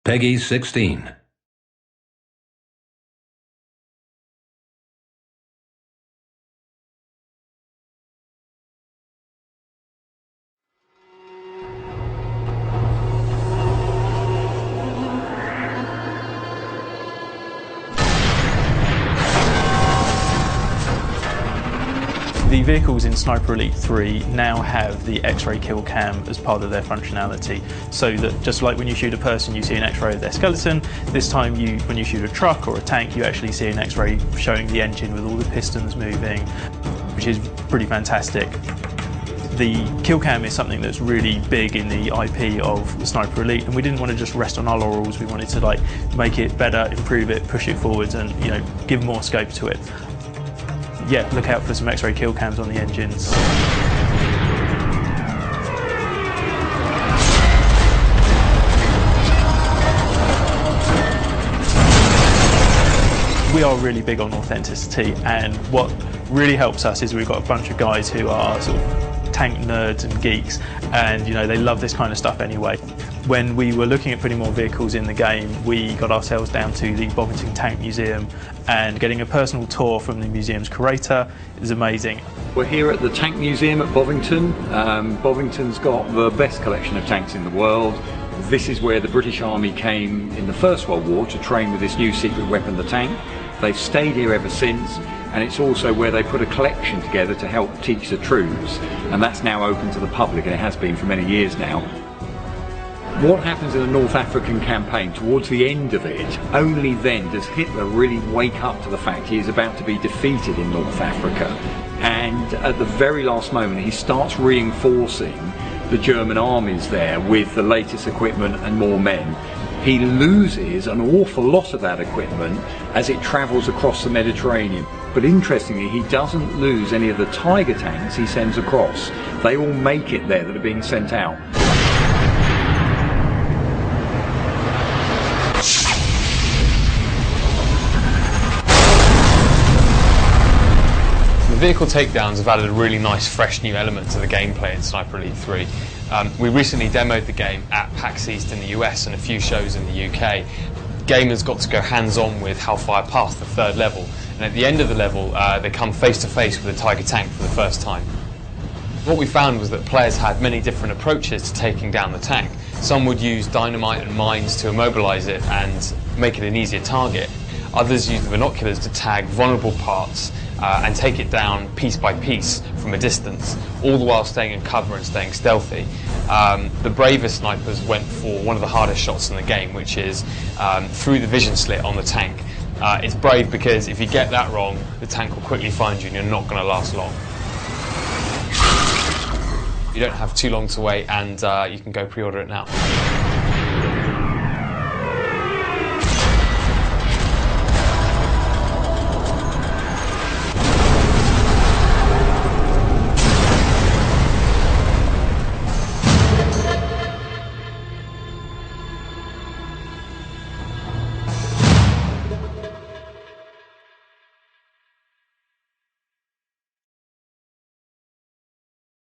Peggy 16. The vehicles in Sniper Elite 3 now have the X-ray kill cam as part of their functionality, so that just like when you shoot a person you see an X-ray of their skeleton, this time when you shoot a truck or a tank you actually see an X-ray showing the engine with all the pistons moving, which is pretty fantastic. The kill cam is something that's really big in the IP of the Sniper Elite, and we didn't want to just rest on our laurels. We wanted to make it better, improve it, push it forwards, and give more scope to it. Yeah, look out for some X-ray kill cams on the engines. We are really big on authenticity, and what really helps us is we've got a bunch of guys who are sort of tank nerds and geeks, and they love this kind of stuff anyway. When we were looking at putting more vehicles in the game, we got ourselves down to the Bovington Tank Museum, and getting a personal tour from the museum's curator is amazing. We're here at the Tank Museum at Bovington. Bovington's got the best collection of tanks in the world. This is where the British Army came in the First World War to train with this new secret weapon, the tank. They've stayed here ever since, and it's also where they put a collection together to help teach the troops, and that's now open to the public, and it has been for many years now. What happens in the North African campaign, towards the end of it, only then does Hitler really wake up to the fact he is about to be defeated in North Africa. And at the very last moment he starts reinforcing the German armies there with the latest equipment and more men. He loses an awful lot of that equipment as it travels across the Mediterranean. But interestingly, he doesn't lose any of the Tiger tanks he sends across. They all make it there that are being sent out. The vehicle takedowns have added a really nice fresh new element to the gameplay in Sniper Elite 3. We recently demoed the game at PAX East in the US and a few shows in the UK. Gamers got to go hands-on with Hellfire Pass, the third level, and at the end of the level they come face to face with a Tiger tank for the first time. What we found was that players had many different approaches to taking down the tank. Some would use dynamite and mines to immobilise it and make it an easier target. Others used the binoculars to tag vulnerable parts and take it down piece by piece from a distance, all the while staying in cover and staying stealthy. The bravest snipers went for one of the hardest shots in the game, which is through the vision slit on the tank. It's brave because if you get that wrong, the tank will quickly find you and you're not going to last long. You don't have too long to wait, and you can go pre-order it now.